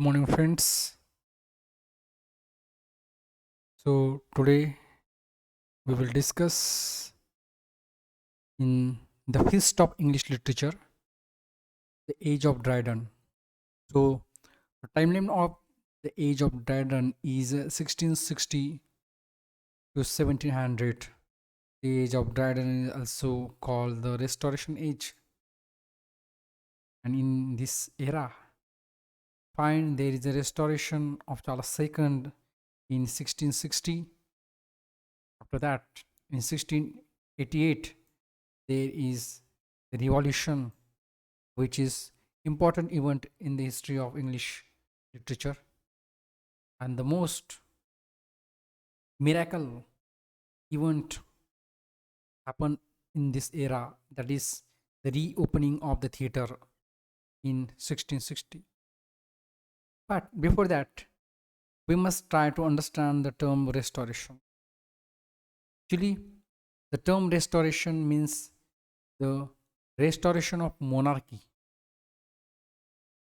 Good morning, friends. So, today we will discuss in the feast of English literature, the age of Dryden. So, the timeline of the age of Dryden is 1660 to 1700. The age of Dryden is also called the Restoration Age. And in this era, find there is a restoration of Charles II in 1660. After that, in 1688, there is the revolution, which is important event in the history of English literature, and the most miracle event happened in this era, that is the reopening of the theater in 1660. But before that, we must try to understand the term restoration. Actually, the term restoration means the restoration of monarchy.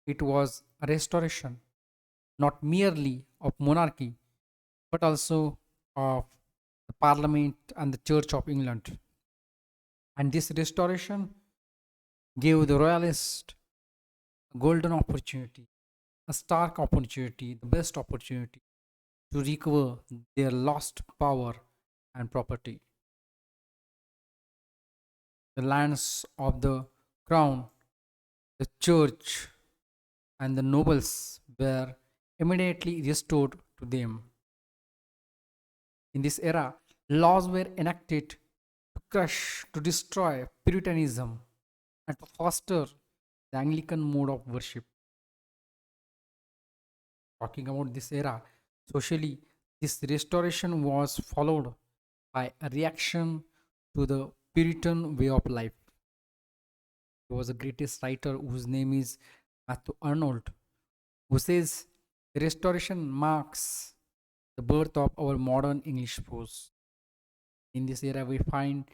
It was a restoration not merely of monarchy but also of the parliament and the church of England. And this restoration gave the royalists a golden opportunity, a stark opportunity, the best opportunity to recover their lost power and property. The lands of the crown, the church, and the nobles were immediately restored to them. In this era, laws were enacted to crush, to destroy Puritanism, and to foster the Anglican mode of worship. Talking about this era, socially, this restoration was followed by a reaction to the Puritan way of life. He was the greatest writer whose name is Matthew Arnold, who says the restoration marks the birth of our modern English prose. In this era, we find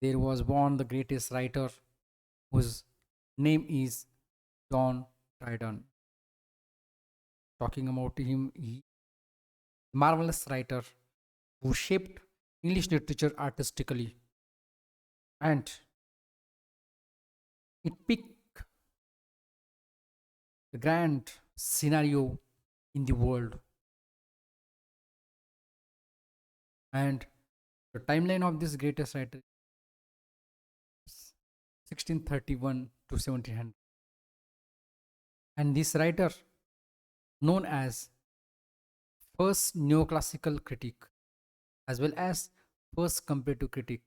there was born the greatest writer whose name is John Dryden. Talking about him, he marvelous writer who shaped English literature artistically, and it picked the grand scenario in the world. And the timeline of this greatest writer is 1631 to 1700. And this writer, known as first neoclassical critic as well as first comparative critic,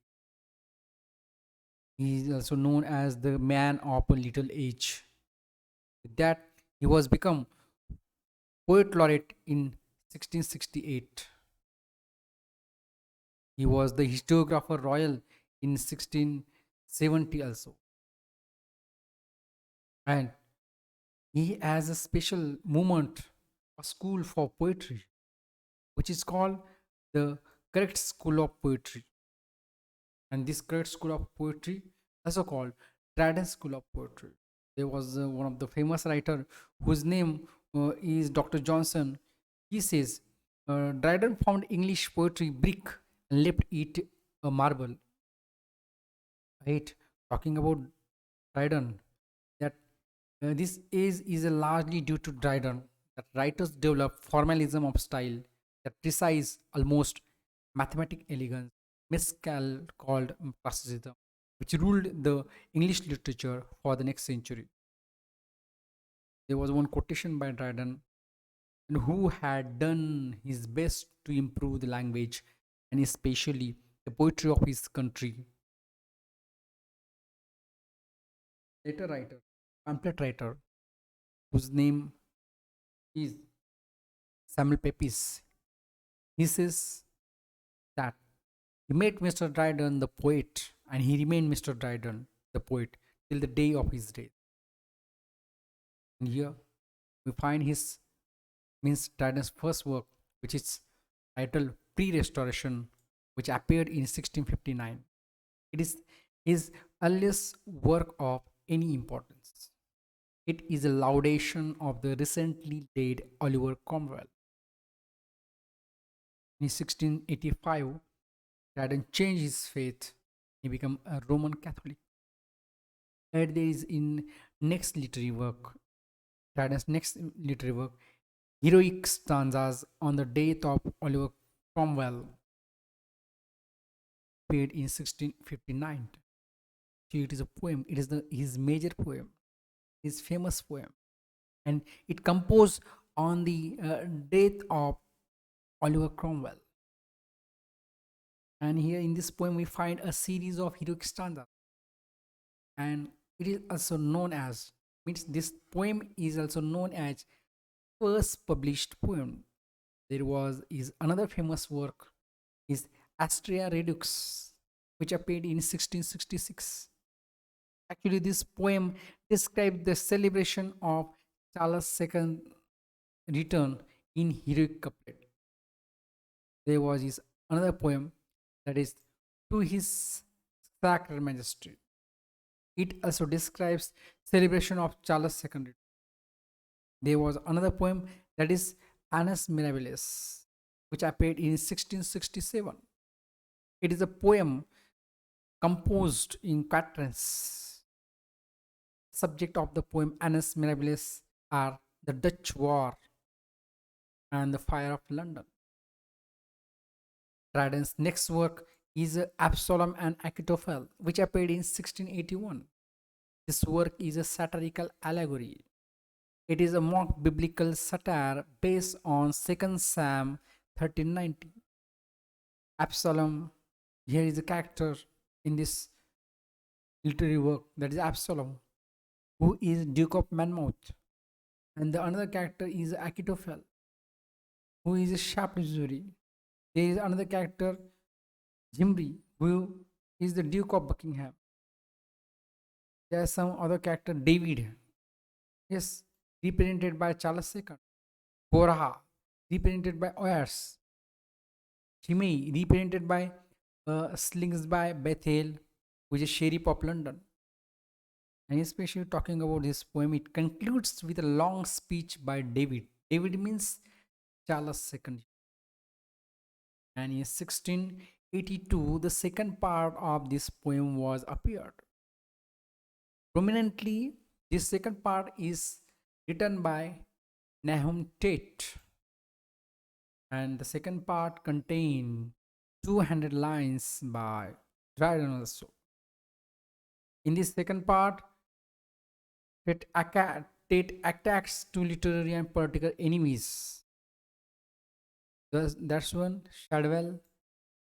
he is also known as the man of a little age. With that, he was become poet laureate in 1668. He was the historiographer royal in 1670 also. And he has a special movement, a school for poetry, which is called the correct school of poetry. And this correct school of poetry also called Dryden School of Poetry. There was one of the famous writer whose name is Dr. Johnson. He says Dryden found English poetry brick and left it a marble. Right? Talking about Dryden, that this is largely due to Dryden that writers develop formalism of style, that precise, almost mathematic elegance, miscal called classicism, which ruled the English literature for the next century. There was one quotation by Dryden, and who had done his best to improve the language and especially the poetry of his country. Later writer, pamphlet writer, whose name is Samuel Pepys. He says that he made Mr. Dryden the poet, and he remained Mr. Dryden the poet till the day of his death. And here we find his means Dryden's first work, which is titled Pre-Restoration, which appeared in 1659. It is his earliest work of any importance. It is a laudation of the recently dead Oliver Cromwell. In 1685, Dryden changed his faith. He became a Roman Catholic. And there is in next literary work, Dryden's next literary work, heroic stanzas on the death of Oliver Cromwell, appeared in 1659. So it is a poem. It is his major poem, his famous poem, and it composed on the death of Oliver Cromwell. And here in this poem, we find a series of heroic stanzas, and it is also known as, means this poem is also known as first published poem. There was is another famous work is Astrea Redux, which appeared in 1666. Actually, this poem describes the celebration of Charles II return in heroic couplet. There was his another poem that is To His Sacred Majesty. It also describes celebration of Charles II. There was another poem that is Annus Mirabilis, which appeared in 1667. It is a poem composed in quatrains. Subject of the poem Annus Mirabilis are the Dutch War and the Fire of London. Dryden's next work is Absalom and Achitophel, which appeared in 1681. This work is a satirical allegory. It is a mock biblical satire based on 2 Sam 13:90. Absalom, here is a character in this literary work, that is Absalom, who is Duke of Monmouth, and the another character is Achitophel, who is a Shaftesbury. There is another character, Jimri, who is the Duke of Buckingham. There is some other character, David, yes, represented by Charles II. Korah, represented by Oyers. Shimei, represented by Slingsby Bethel, who is a sheriff of London. And especially talking about this poem, it concludes with a long speech by David. David means Charles II. And in 1682, the second part of this poem was appeared. Prominently, this second part is written by Nahum Tate, and the second part contains 200 lines by Dryden also. In this second part, Tate attacks two literary and political enemies. That's one, Shadwell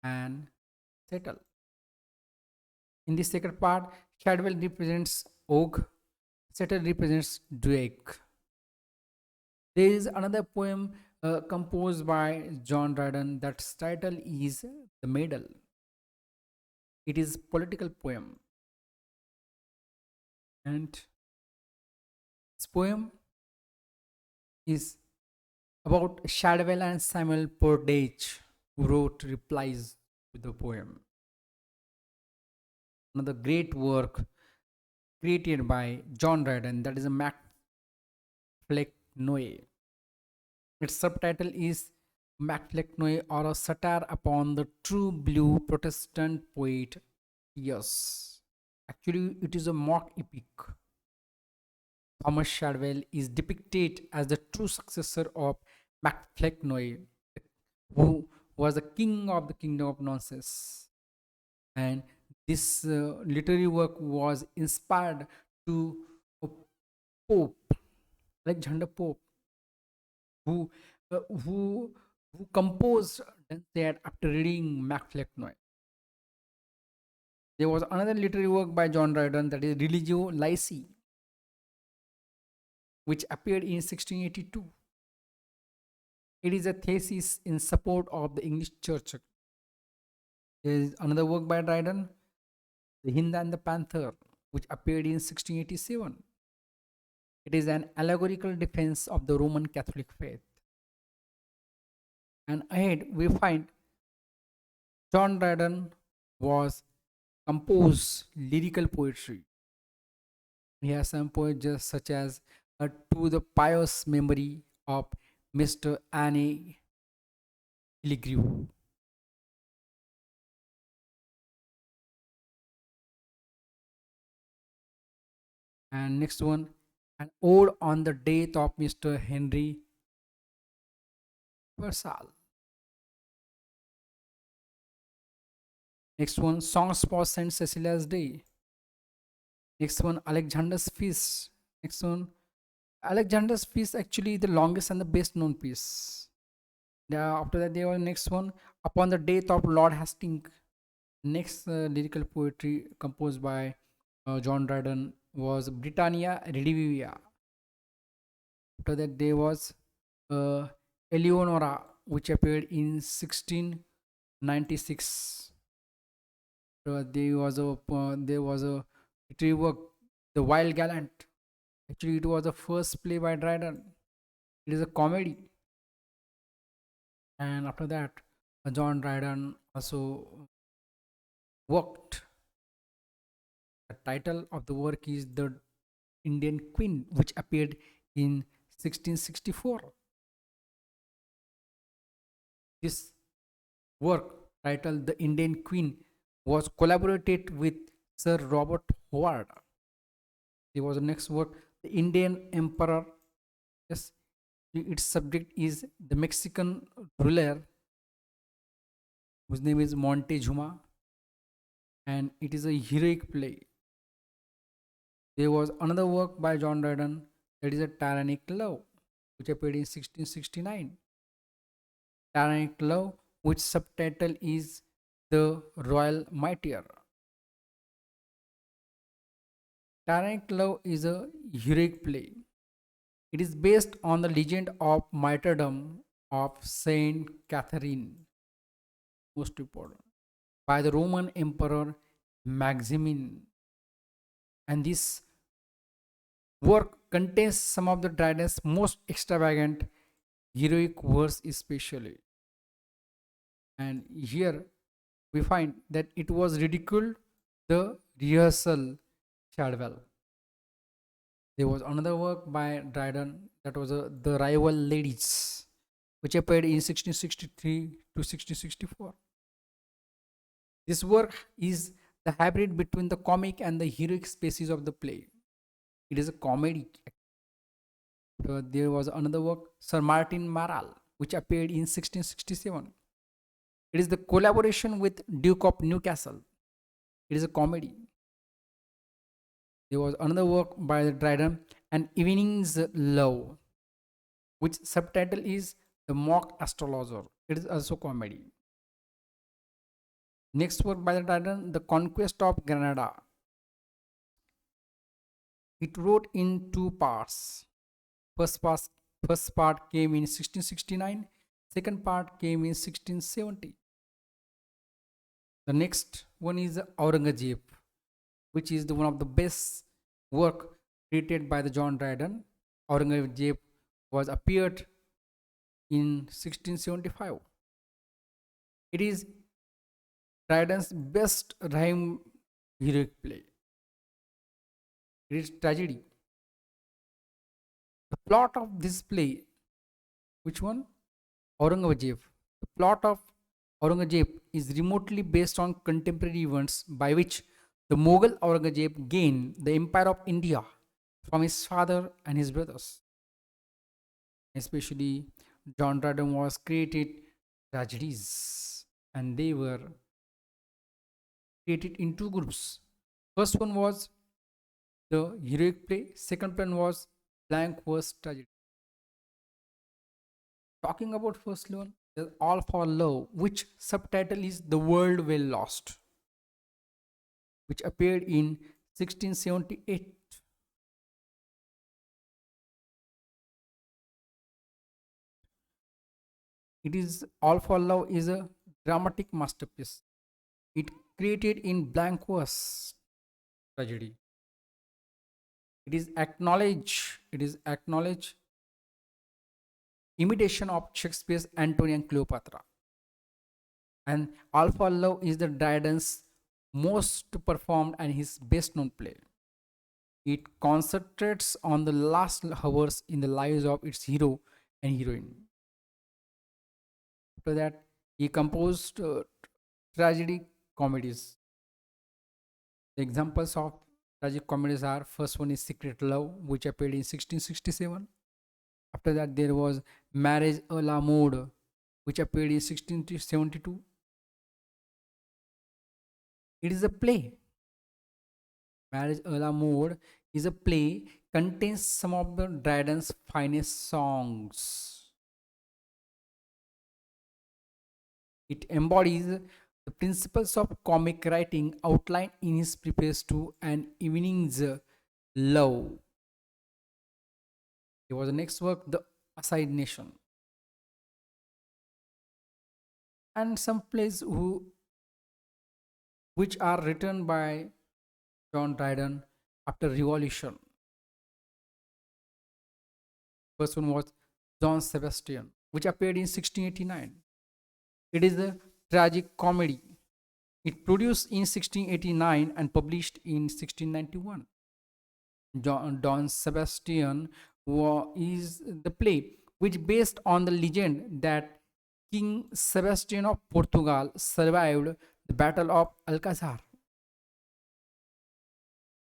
and Settle. In this second part, Shadwell represents Og, Settle represents Drake. There is another poem composed by John Dryden. That's title is The Medal. It is political poem, and this poem is about Shadwell and Samuel Portage, who wrote replies to the poem. Another great work created by John Dryden, that is a Macfleck Noe. Its subtitle is Macfleck Noe, or a satire upon the true blue Protestant poet. Yes, actually, it is a mock epic. Thomas Shadwell is depicted as the true successor of Macfleck Noe, who was the king of the kingdom of nonsense. And this literary work was inspired to a Pope, Alexander Pope, who uh, who who composed Dunstan after reading Macfleck Noe. There was another literary work by John Dryden, that is Religio Laici, which appeared in 1682. It is a thesis in support of the English Church. There is another work by Dryden, The Hind and the Panther, which appeared in 1687. It is an allegorical defense of the Roman Catholic faith. And ahead we find John Dryden was composed lyrical poetry. He has some poems just such as To the Pious Memory of Mr. Annie Killigrew. And next one, An Ode on the Death of Mr. Henry Purcell. Next one, Songs for St. Cecilia's Day. Next one, Alexander's Feast. Next one, Alexander's Feast actually the longest and the best known piece. After that, there was next one, Upon the Death of Lord Hastings. Next lyrical poetry composed by John Dryden was Britannia Redivivia. After that, there was uh, Eleonora, which appeared in 1696. There was a literary work, The Wild Gallant. Actually, it was the first play by Dryden. It is a comedy. And after that, John Dryden also worked. The title of the work is The Indian Queen, which appeared in 1664. This work, titled The Indian Queen, was collaborated with Sir Robert Howard. There was the next work, The Indian Emperor. Yes, its subject is the Mexican ruler whose name is Montezuma, and it is a heroic play. There was another work by John Dryden, that is a Tyrannic Love, which appeared in 1669. Tyrannic Love, which subtitle is The Royal Mightier. Tyrannic Love is a heroic play. It is based on the legend of martyrdom of Saint Catherine, most important, by the Roman Emperor Maximin. And this work contains some of the Dryden's most extravagant heroic verse, especially. And here we find that it was ridiculed the rehearsal Shadwell. There was another work by Dryden, that was The Rival Ladies, which appeared in 1663 to 1664. This work is the hybrid between the comic and the heroic species of the play. It is a comedy. There was another work, Sir Martin Marall, which appeared in 1667. It is the collaboration with Duke of Newcastle. It is a comedy. There was another work by the Dryden, An Evening's Love, which subtitle is The Mock Astrologer. It is also comedy. Next work by the Dryden, The Conquest of Granada. It wrote in two parts. First part, first part came in 1669. Second part came in 1670. The next one is Aurangzeb, which is one of the best work created by the John Dryden. Aurangzeb was appeared in 1675. It is Dryden's best rhyme heroic play. It is tragedy. The plot of this play, which one? Aurangzeb. The plot of Aurangzeb is remotely based on contemporary events by which the Mughal Aurangzeb gained the empire of India from his father and his brothers. Especially, John Dryden was created tragedies, and they were created in two groups. First one was the heroic play, second one was blank verse tragedy. Talking about first one, the All for Love, which subtitle is The World Well Lost, which appeared in 1678. It is All for Love is a dramatic masterpiece. It created in blank verse tragedy. It is acknowledged imitation of Shakespeare's Antony and Cleopatra. And All for Love is the Dryden's most performed and his best known play. It concentrates on the last hours in the lives of its hero and heroine. After that, he composed tragedy comedies. The examples of tragic comedies are: first one is Secret Love, which appeared in 1667. After that, there was Marriage a la Mode, which appeared in 1672. It is a play. Marriage a la Mode is a play, contains some of the Dryden's finest songs. It embodies the principles of comic writing outlined in his preface to An Evening's Love. There was the next work, The Assignation, and some plays which are written by John Dryden after Revolution. First one was John Sebastian, which appeared in 1689. It is a tragic comedy. It produced in 1689 and published in 1691. Don Sebastian is the play which based on the legend that King Sebastian of Portugal survived the Battle of Alcazar.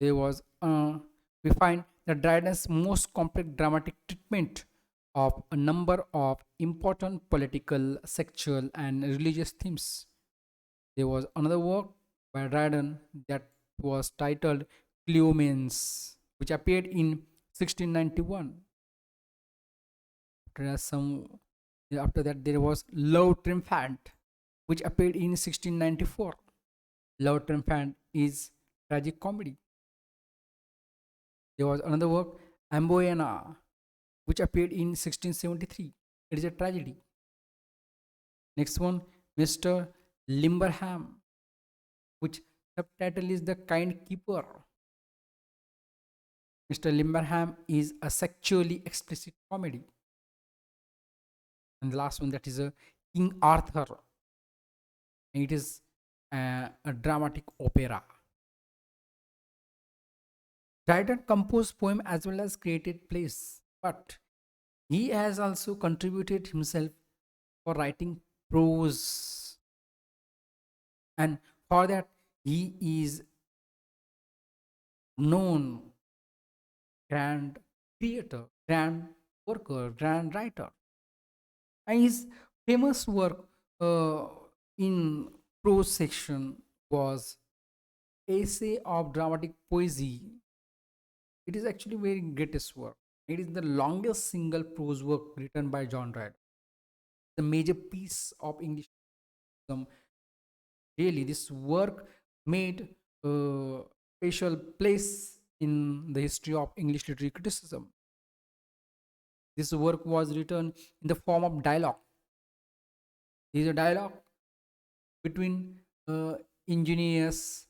There was we find that Dryden's most complex dramatic treatment of a number of important political, sexual, and religious themes. There was another work by Dryden that was titled Cleomens, which appeared in 1691. After that, there was Love Triumphant, which appeared in 1694. Love Triumphant is tragic comedy. There was another work, Amboyana, which appeared in 1673. It is a tragedy. Next one, Mr. Limberham, which subtitle is The Kind Keeper. Mr. Limberham is a sexually explicit comedy. And the last one, that is a King Arthur. And it is a dramatic opera. Dryden composed poem as well as created plays, but he has also contributed himself for writing prose, and for that he is known grand creator, grand worker, grand writer. And his famous work in prose section was Essay of Dramatic Poesy. It is actually very greatest work. It is the longest single prose work written by John Dryden. The major piece of English. Really, this work made a special place in the history of English literary criticism. This work was written in the form of dialogue. There is a dialogue between Ingenious,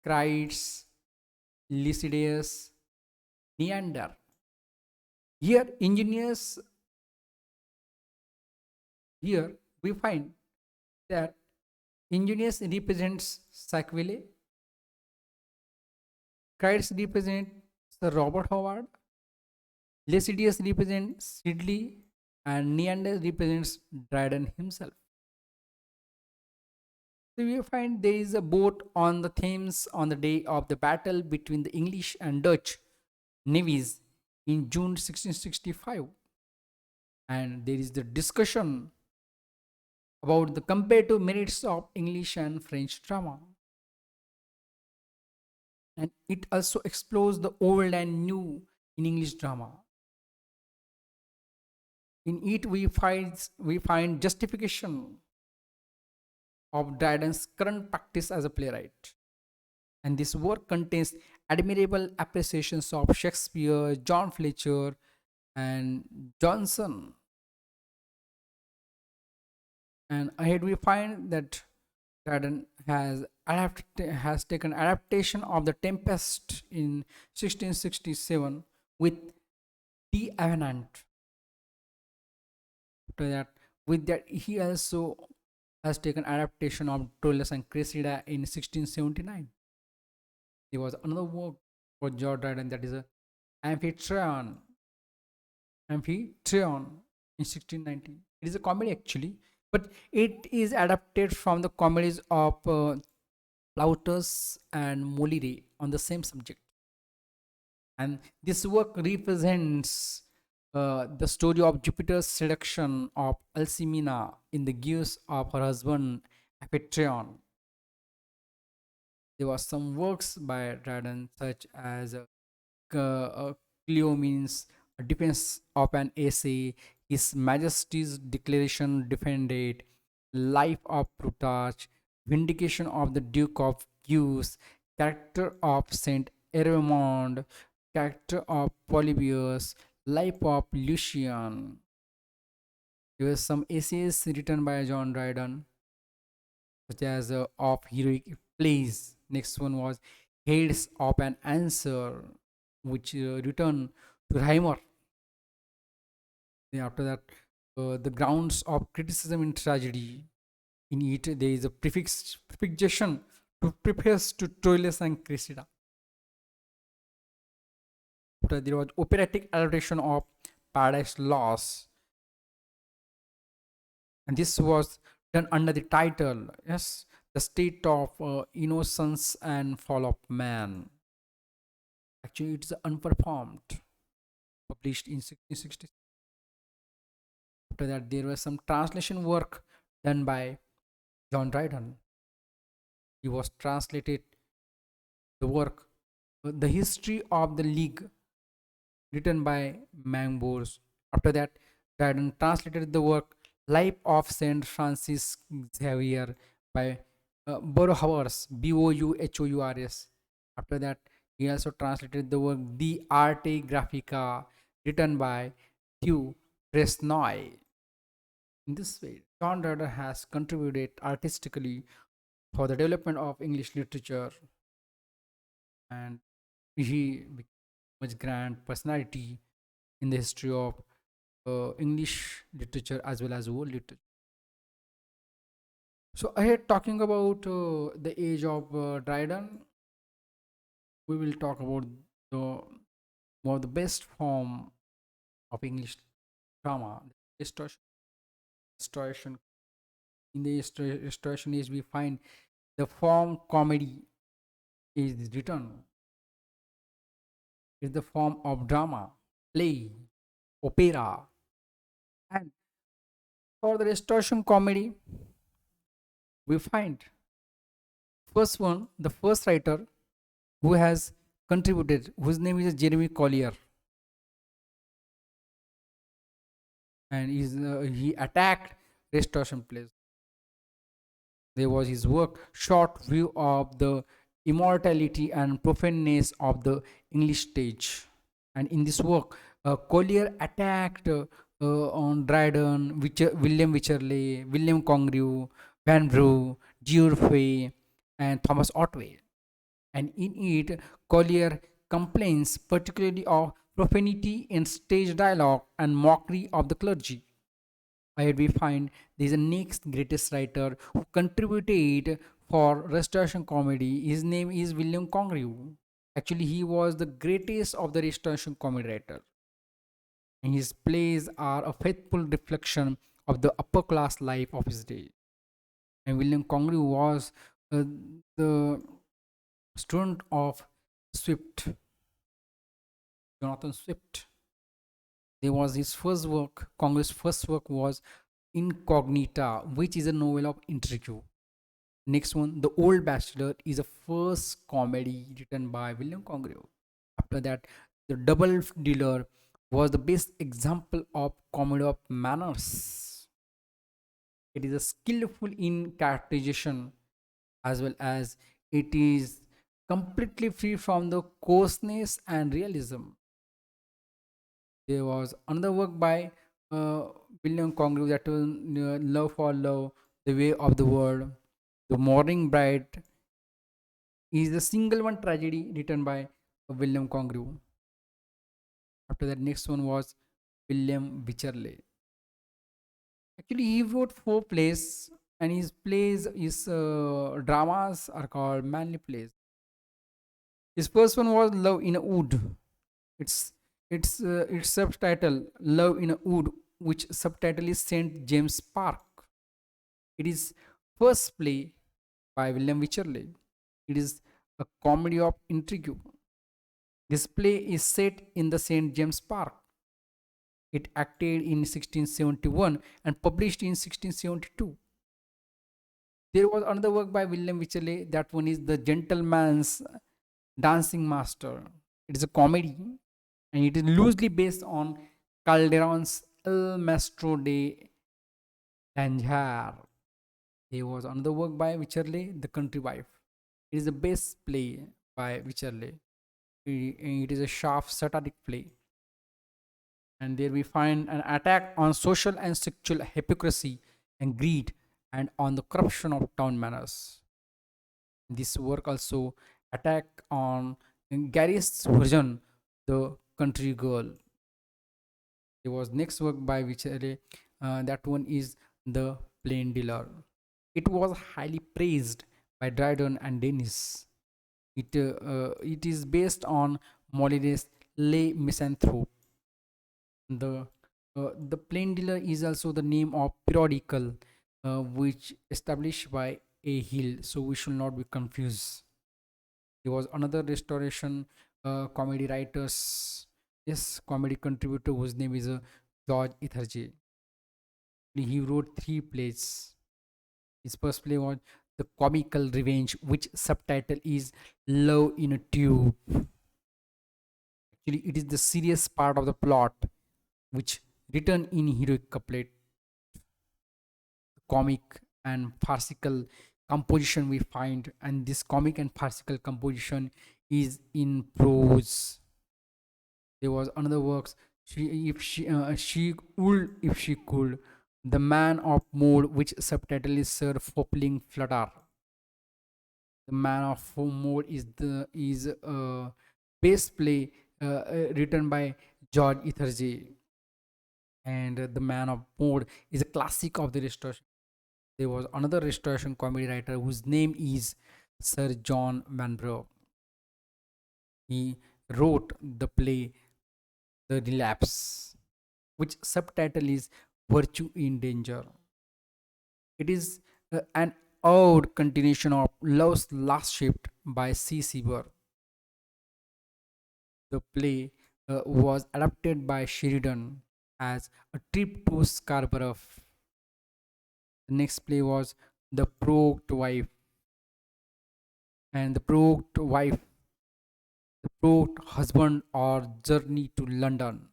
Crites, Lycidas, Neander. Here, Ingenious, here we find that Ingenious represents Sackville, Crites represents Sir Robert Howard, Lycidas represents Sidley, and Neander represents Dryden himself. So we find there is a boat on the Thames on the day of the battle between the English and Dutch navies in June 1665. And there is the discussion about the comparative merits of English and French drama. And it also explores the old and new in English drama. In it, we find justification of Dryden's current practice as a playwright. And this work contains admirable appreciations of Shakespeare, John Fletcher, and Johnson. And ahead we find that Dryden has taken adaptation of The Tempest in 1667 with T. Avenant. After that, with that, he also has taken adaptation of Troilus and Cressida in 1679. There was another work for John Dryden, that is a Amphitryon. Amphitryon in 1690. It is a comedy actually, but it is adapted from the comedies of Plautus and Molière on the same subject. And this work represents the story of Jupiter's seduction of Alcmena in the gifts of her husband Amphitryon. There were some works by Dryden, such as Cleomenes, a defense of an essay, His Majesty's Declaration defended, Life of Plutarch, Vindication of the Duke of Guise, Character of Saint Evremond, Character of Polybius, Life of Lucian. There were some essays written by John Dryden, such as of heroic plays. Next one was Heads of an Answer, which written to Reimer. Then after that, the grounds of criticism in tragedy. In it, there is a prefixation to preface to Troilus and Cressida. After there was operatic adaptation of Paradise Lost, and this was done under the title, yes, the state of innocence and fall of man. Actually, it's unperformed, published in 1660. After that, there was some translation work done by John Dryden. He was translated the work, The History of the League, written by Mangbourg. After that, Dryden translated the work Life of Saint Francis Xavier by Bouhours, Bouhours. After that, he also translated the work De Arte Graphica, written by Hugh Fresnoy. In this way, John Dryden has contributed artistically for the development of English literature, and he became much grand personality in the history of English literature as well as world literature. So ahead, talking about the age of Dryden, we will talk about the one of the best form of English drama, restoration. Restoration. In the restoration age, we find the form comedy is written, is the form of drama, play, opera, and for the restoration comedy, we find first one, the first writer who has contributed, whose name is Jeremy Collier, and he attacked restoration plays. There was his work, Short View of the Immortality and Profaneness of the English Stage. And in this work, Collier attacked on Dryden, William Wycherley, William Congreve, Vanbrugh, Geoffrey, and Thomas Otway. And in it, Collier complains particularly of profanity in stage dialogue and mockery of the clergy. Here we find there is a next greatest writer who contributed for restoration comedy. His name is William Congreve. Actually, he was the greatest of the restoration comedy writer, and his plays are a faithful reflection of the upper class life of his day. And William Congreve was the student of Swift, Jonathan Swift. There was his first work, Congreve's first work was Incognita, which is a novel of interview. Next one, The Old Bachelor, is a first comedy written by William Congreve. After that, The Double Dealer was the best example of comedy of manners. It is a skillful in characterization as well as it is completely free from the coarseness and realism. There was another work by uh, William Congreve, that was Love for Love, The Way of the World. The Morning Bride is the single one tragedy written by William Congreve. After that, next one was William Wycherley. Actually, he wrote four plays, and his plays, his dramas are called manly plays. His first one was Love in a Wood. It's its subtitle Love in a Wood, which subtitle is Saint James Park. It is first play by William Wycherley. It is a comedy of intrigue. This play is set in the St. James Park. It acted in 1671 and published in 1672. There was another work by William Wycherley. That one is The Gentleman's Dancing Master. It is a comedy and it is loosely based on Calderon's El Maestro de Danger. There was another work by Wycherley, The Country Wife. It is the best play by Wycherley. It is a sharp satiric play. And there we find an attack on social and sexual hypocrisy and greed and on the corruption of town manners. This work also attack on Gary's version, The Country Girl. There was next work by Wycherley. That one is The Plain Dealer. It was highly praised by Dryden and Dennis. It is based on Molière's Les Misanthropes. The Plain Dealer is also the name of periodical which established by a hill, so we should not be confused. There was another restoration comedy writers, yes, comedy contributor whose name is George Itherje. He wrote three plays. His first play was The Comical Revenge, which subtitle is Love in a Tube. Actually, it is the serious part of the plot, which written in heroic couplet, comic and farcical composition we find, and this comic and farcical composition is in prose. There was another works. She would if she could. The Man of Mood, which subtitle is Sir Fopling Flutter. The Man of Mood is a bass play written by George Itherje, and The Man of Mood is a classic of the restoration. There was another restoration comedy writer whose name is Sir John Vanbrugh. He wrote the play The Relapse, which subtitle is Virtue in Danger. It is an odd continuation of Love's Last Shift by C. Seaver. The play was adapted by Sheridan as a trip to Scarborough. The next play was The Proked Wife, and The Proked Wife, The Proked Husband, or Journey to London.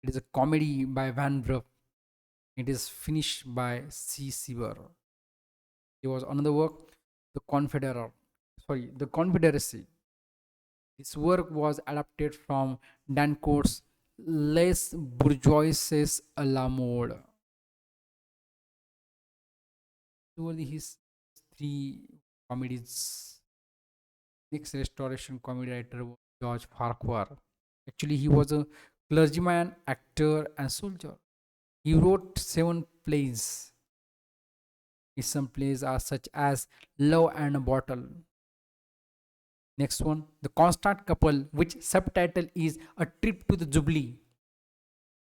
It is a comedy by Van Bruff. It is finished by C. Seaver. There was another work, The Confederacy. This work was adapted from Dancourt's Les Bourgeoises à la Mode. These his three comedies. Next restoration comedy writer was George Farquhar. Actually, he was a clergyman, actor, and soldier. He wrote seven plays. Some plays are such as Love and a Bottle. Next one, The Constant Couple, which subtitle is A Trip to the Jubilee.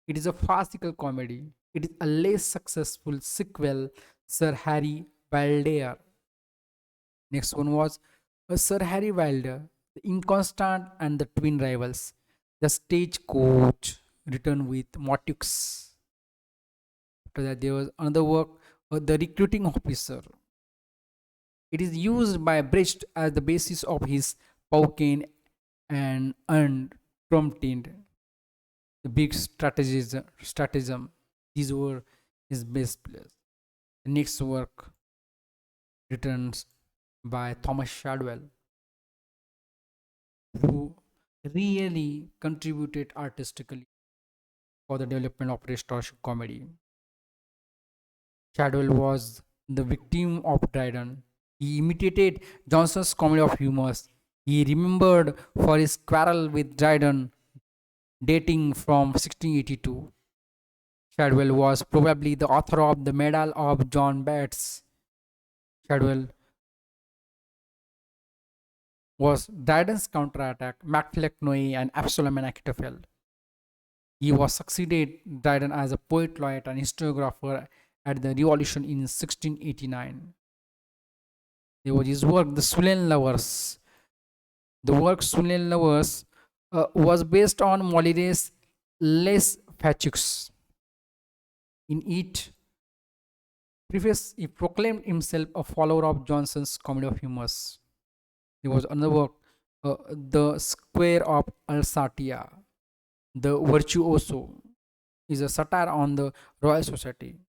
It is a farcical comedy. It is a less successful sequel, Sir Harry Wilder. Next one was Sir Harry Wilder, The Inconstant and the Twin Rivals, The Stagecoach, written with Mottux. After that, there was another work, The Recruiting Officer. It is used by Brecht as the basis of his Paucane and Unprompted, the big stratagem. These were his best plays. The next work, written by Thomas Shadwell, who really contributed artistically for the development of restoration comedy. Shadwell was the victim of Dryden. He imitated Johnson's comedy of humors. He remembered for his quarrel with Dryden dating from 1682. Shadwell was probably the author of the Medal of John Bates. Shadwell was Dryden's counterattack, MacLechnoe and Absalom and Achitophel. He was succeeded Dryden as a poet, laureate, and historiographer at the Revolution in 1689. There was his work, The Sulen Lovers. The work Sulen Lovers was based on Molière's Les Fatigues. In it, preface, he proclaimed himself a follower of Johnson's Comedy of Humors. There was another work, The Square of Alsatia. The Virtuoso is a satire on the Royal Society.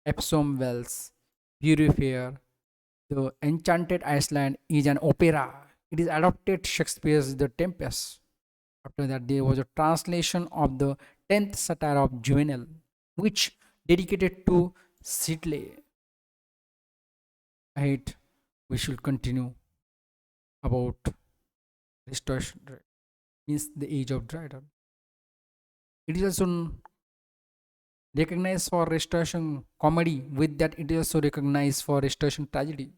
Epsom Wells, Purifier, The Enchanted Iceland is an opera. It is adapted Shakespeare's The Tempest. After that, there was a translation of the 10th satire of Juvenal, which dedicated to Sidley. Right, we should continue about restoration, means the age of Dryden. It is also recognized for restoration comedy, with that it is also recognized for restoration tragedy.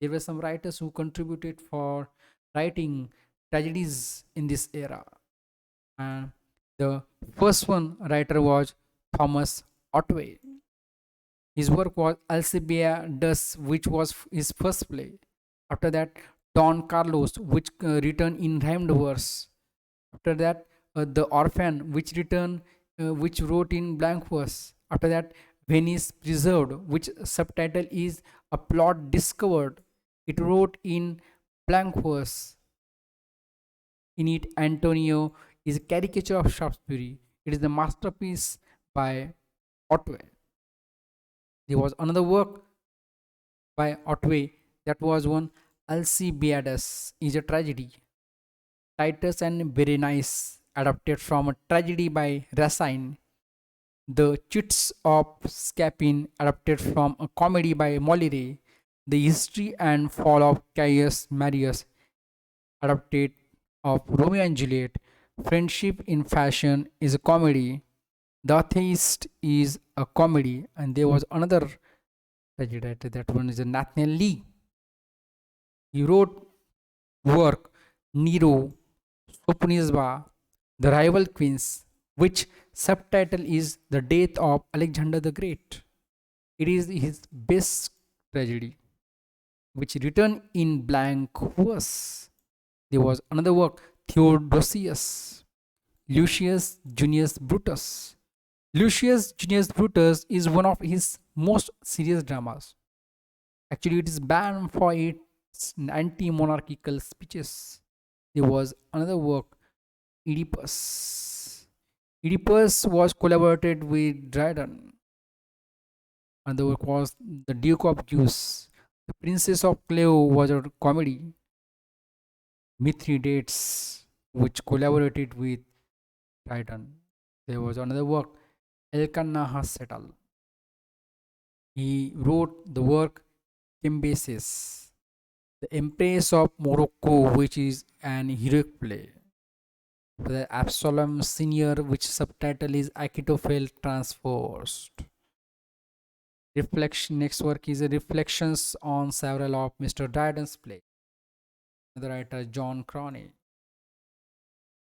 There were some writers who contributed for writing tragedies in this era, and the first one writer was Thomas Otway. His work was Alcibiades, which was his first play. After that, Don Carlos, which written in rhymed verse. After that, The Orphan, which wrote in blank verse. After that, Venice Preserved, which subtitle is A Plot Discovered. It wrote in blank verse. In it, Antonio is a caricature of Shaftesbury. It is the masterpiece by Otway. There was another work by Otway that was one Alcibiades is a tragedy. Titus and Berenice, adapted from a tragedy by Racine. The Chits of Scapin, adapted from a comedy by Molière. The History and Fall of Caius Marius, adapted of Romeo and Juliet. Friendship in Fashion is a comedy. The Atheist is a comedy. And there was another tragedy writer, that one is a Nathaniel Lee. He wrote work Nero, Soponisba, The Rival Queens, which subtitle is The Death of Alexander the Great. It is his best tragedy, which written in blank verse. There was another work, Theodosius, Lucius Junius Brutus. Lucius Junius Brutus is one of his most serious dramas. Actually, it is banned for its anti-monarchical speeches. There was another work, Oedipus. Oedipus was collaborated with Dryden. Another work was The Duke of Guise. The Princess of Cleo was a comedy. Mithridates, which collaborated with Dryden. There was another work, Elkanah Settle. He wrote the work Cambyses, The Empress of Morocco, which is an heroic play. The Absalom Senior, which subtitle is Achitophel Transforced. Reflection. Next work is Reflections on several of Mr. Dryden's plays. The writer John Crowley.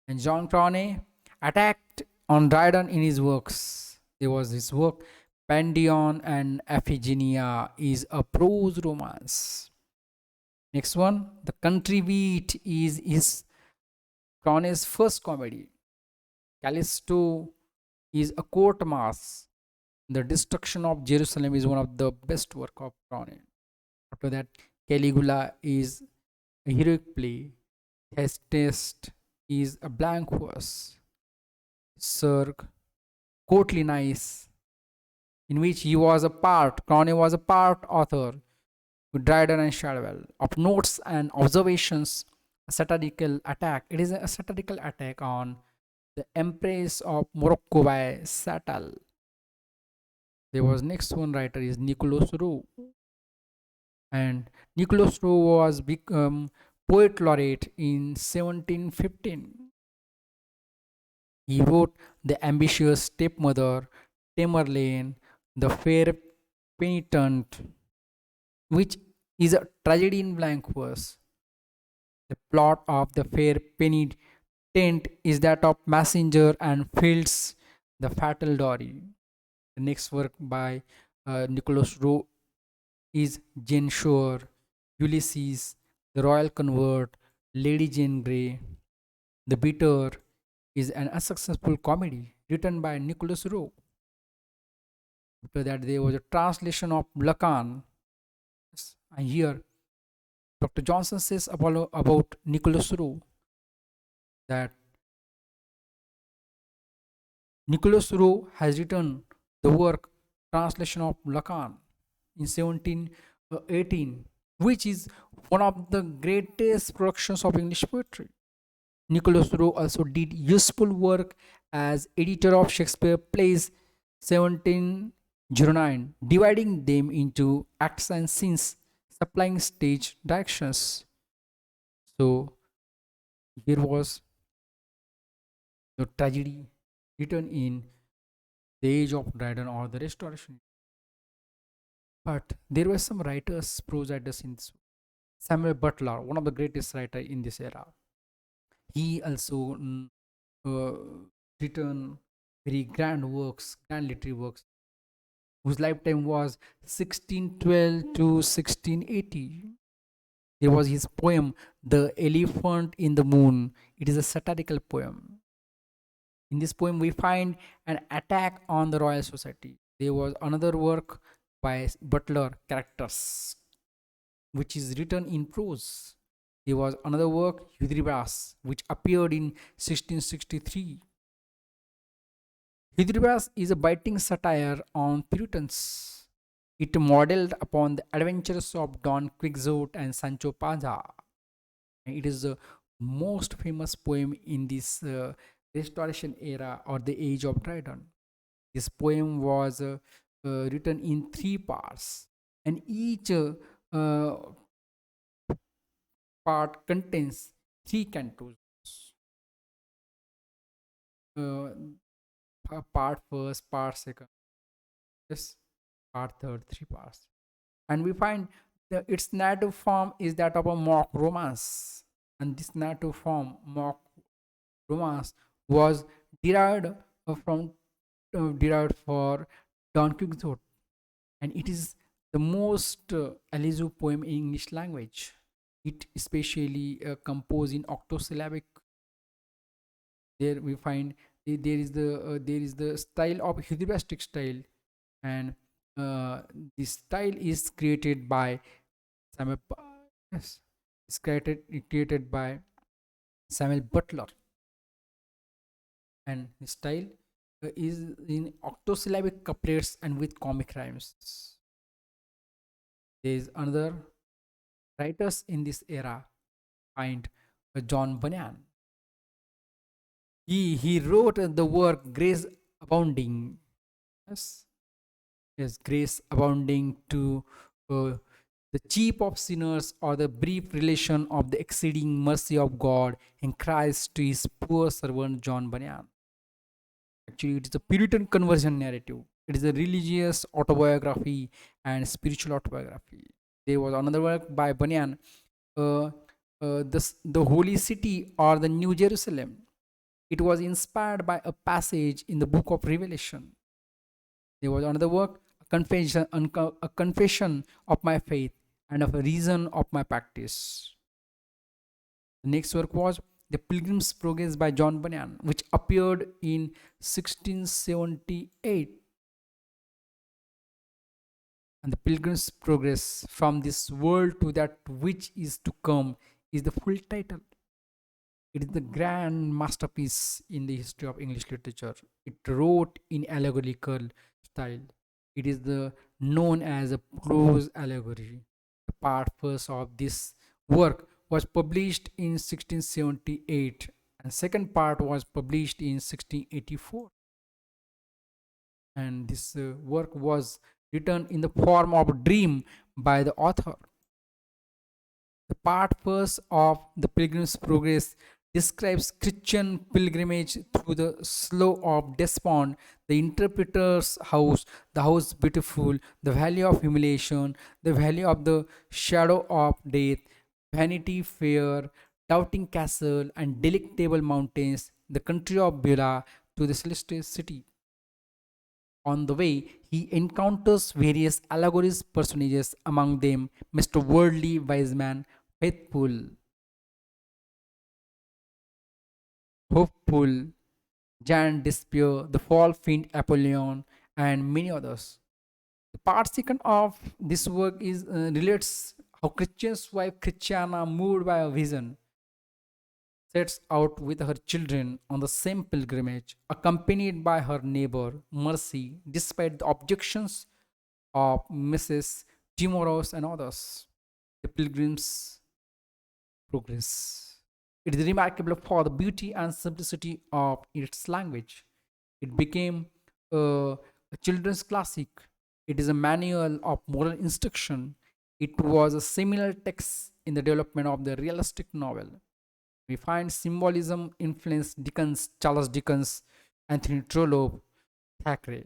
And John Crowley attacked on Dryden in his works. There was his work Pandion and Iphigenia is a prose romance. Next one, The Country Beat is his Crowley's first comedy. Callisto is a court mass. The Destruction of Jerusalem is one of the best work of Crowley. After that, Caligula is a heroic play. Hestest is a blank verse. Serg, Courtly Nice, in which Crowley was a part author with Dryden and Shadwell, of Notes and Observations, a satirical attack. It is a satirical attack on the Empress of Morocco by Sattel. There was next one writer is Nicholas Rowe. And Nicholas Rowe was become poet laureate in 1715. He wrote The Ambitious Stepmother, Tamerlane, The Fair Penitent, which is a tragedy in blank verse. The plot of the fair penny tent is that of messenger and fields the fatal dory. The next work by Nicholas Rowe is Jane Shore, Ulysses, The Royal Convert, Lady Jane Grey. The Bitter is an unsuccessful comedy written by Nicholas Rowe. After that, there was a translation of Lacan. Yes, and here, Dr. Johnson says about Nicholas Rowe that Nicholas Rowe has written the work Translation of Lacan in 1718, which is one of the greatest productions of English poetry. Nicholas Rowe also did useful work as editor of Shakespeare plays 1709, dividing them into acts and scenes, supplying stage directions. So here was the tragedy written in the age of Dryden or the Restoration. But there were some writers, prose writers in this. Samuel Butler, one of the greatest writer in this era. He also written very grand works, grand literary works, whose lifetime was 1612 to 1680. There was his poem, The Elephant in the Moon. It is a satirical poem. In this poem, we find an attack on the Royal Society. There was another work by Butler, Characters, which is written in prose. There was another work, Hudibras, which appeared in 1663. Hudibras is a biting satire on Puritans. It modeled upon the adventures of Don Quixote and Sancho Panza. It is the most famous poem in this Restoration era or the Age of Dryden. This poem was written in three parts, and each part contains three cantos. Uh, Part first, part second, yes, part third, three parts. And we find its narrative form is that of a mock romance. And this narrative form, mock romance, was derived from derived for Don Quixote, and it is the most elusive poem in English language. It especially composed in octosyllabic. There we find there is the style of Hudibastic style, and this style is created by Samuel. Yes, it's created by Samuel Butler, and the style is in octosyllabic couplets and with comic rhymes. There is another writers in this era find John Bunyan. He wrote the work Grace Abounding. Yes, yes, Grace Abounding to the chief of sinners, or the brief relation of the exceeding mercy of God in Christ to his poor servant John Bunyan. Actually, it is a Puritan conversion narrative. It is a religious autobiography and spiritual autobiography. There was another work by Bunyan, uh, the Holy City or the New Jerusalem. It was inspired by a passage in the book of Revelation. There was another work, a confession of my faith and of a reason of my practice. The next work was The Pilgrim's Progress by John Bunyan, which appeared in 1678. And The Pilgrim's Progress from this world to that which is to come is the full title. It is the grand masterpiece in the history of English literature. It wrote in allegorical style. It is the known as a prose allegory. The part first of this work was published in 1678, and second part was published in 1684. And this work was written in the form of a dream by the author. The part first of The Pilgrim's Progress describes Christian pilgrimage through the Slough of Despond, the interpreter's house, the house beautiful, the valley of humiliation, the valley of the shadow of death, Vanity Fair, Doubting Castle, and Delectable Mountains, the country of Beulah, to the Celestial City. On the way, he encounters various allegories personages, among them Mr. Worldly Wise Man, Faithful, Hopeful, Jan Despair, the Fall Fiend Apollyon, and many others. The part second of this work is relates how Christian's wife Christiana, moved by a vision, sets out with her children on the same pilgrimage, accompanied by her neighbor Mercy, despite the objections of Mrs. Timoros and others. The pilgrims progress. It is remarkable for the beauty and simplicity of its language. It became a children's classic. It is a manual of moral instruction. It was a similar text in the development of the realistic novel. We find symbolism influenced Dickens, Charles Dickens, Anthony Trollope, Thackeray.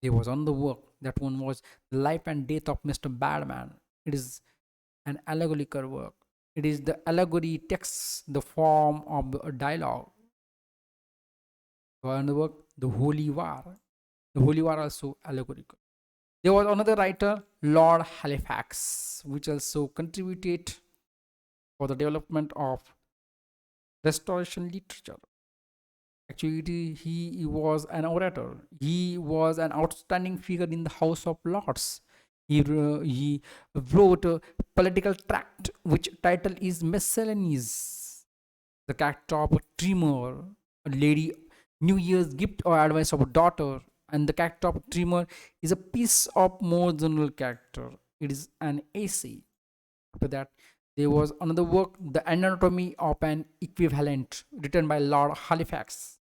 There was on the work. That one was The Life and Death of Mr. Badman. It is an allegorical work. It is the allegory takes the form of a dialogue. On the work, The Holy War. The Holy War also allegorical. There was another writer, Lord Halifax, which also contributed for the development of Restoration literature. Actually, he was an orator. He was an outstanding figure in the House of Lords. He wrote a political tract which title is Miscellanies. The character of a dreamer, a lady, New Year's gift or advice of a daughter, and the character of a dreamer is a piece of more general character. It is an essay. After that, there was another work, The Anatomy of an Equivalent, written by Lord Halifax.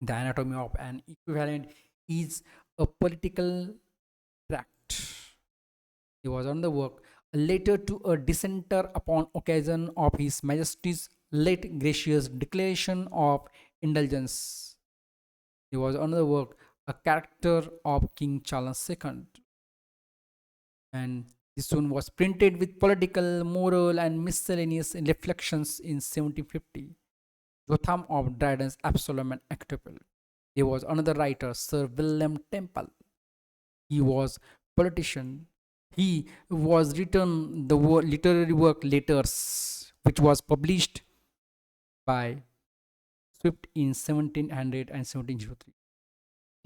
The Anatomy of an Equivalent is a political tract. There was another work, A Letter to a Dissenter upon occasion of His Majesty's late gracious declaration of indulgence. There was another work, A Character of King Charles II. And this one was printed with political, moral, and miscellaneous reflections in 1750. Jotham of Dryden's Absalom and Achitophel. There was another writer, Sir William Temple. He was politician. He was written the literary work Letters, which was published by Swift in 1700 and 1703.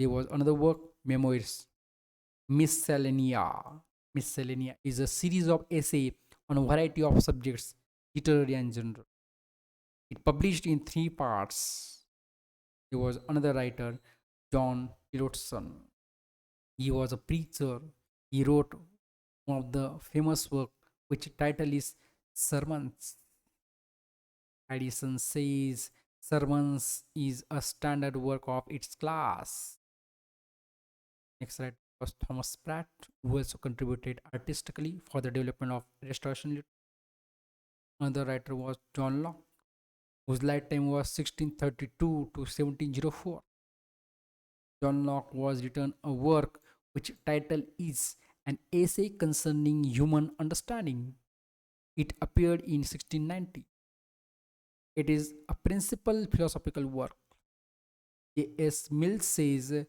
There was another work, Memoirs, Miscellanea. Miscellanea is a series of essays on a variety of subjects, literary and general. It published in three parts. There was another writer, John Tillotson. He was a preacher. He wrote one of the famous work, which title is Sermons. Addison says Sermons is a standard work of its class. Next writer was Thomas Pratt, who also contributed artistically for the development of Restoration literature. Another writer was John Locke, whose lifetime was 1632 to 1704. John Locke was written a work which title is An Essay Concerning Human Understanding. It appeared in 1690. It is a principal philosophical work. A.S. Mills says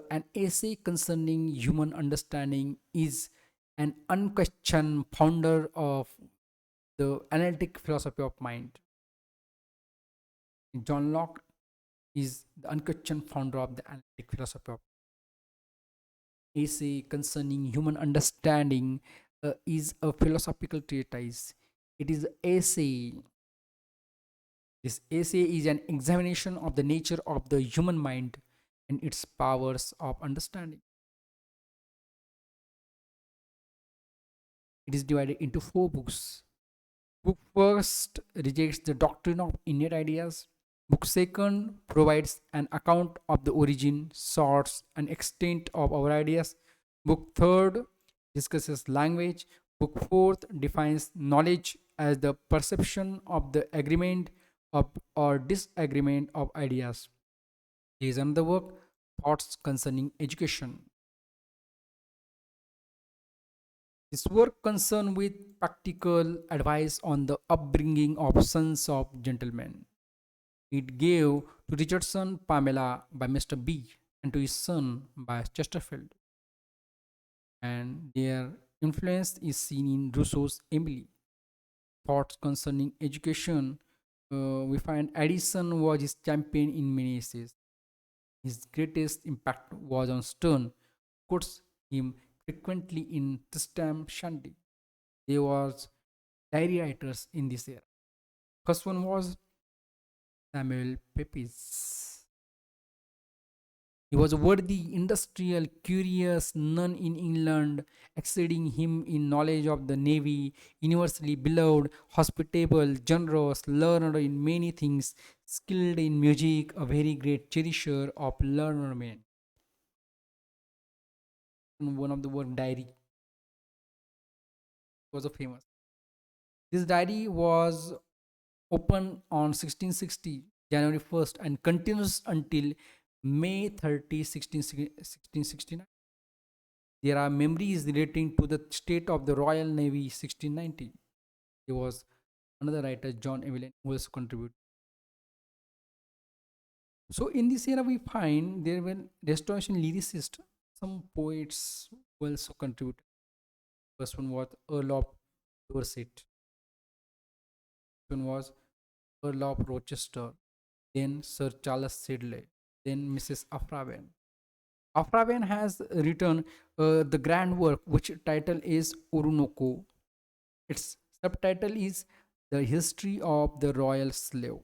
an essay concerning human understanding is an unquestioned founder of the analytic philosophy of mind. John Locke is the unquestioned founder of the analytic philosophy of essay concerning human understanding is a philosophical treatise. It is essay. This essay is an examination of the nature of the human mind and its powers of understanding. It is divided into four books. Book first rejects the doctrine of innate ideas. Book second provides an account of the origin, source, and extent of our ideas. Book third discusses language. Book fourth defines knowledge as the perception of the agreement of or disagreement of ideas. There is another work, Thoughts Concerning Education. His work concerned with practical advice on the upbringing of sons of gentlemen. It gave to Richardson Pamela by Mr. B and to his son by Chesterfield, and their influence is seen in Rousseau's Emily. Thoughts concerning education, we find Addison was his champion in many essays. His greatest impact was on Sterne, quotes him frequently in Tristram Shandy. There was diary writers in this era. First one was Samuel Pepys. He was a worthy, industrial, curious, none in England, exceeding him in knowledge of the navy, universally beloved, hospitable, generous, learned in many things, skilled in music, a very great cherisher of learned men. And one of the word diary was a famous. This diary was opened on 1660, January 1st, and continues until May 30, 1669. There are memories relating to the state of the Royal Navy 1690. There was another writer, John Evelyn, who also contributed. So in this era, we find there were restoration lyricists, some poets who also contributed. First one was Earl of Dorset. One was Earl of Rochester. Then Sir Charles Sidley. Then Mrs. Afraven. Afraven has written the grand work, which title is Orunoko. Its subtitle is The History of the Royal Slave.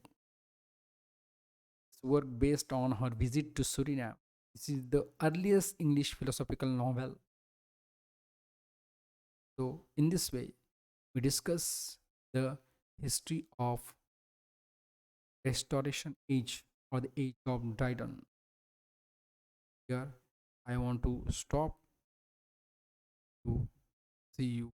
It's work based on her visit to Suriname. This is the earliest English philosophical novel. So, in this way, we discuss the history of Restoration Age or the Age of Dryden. Here, I want to stop to see you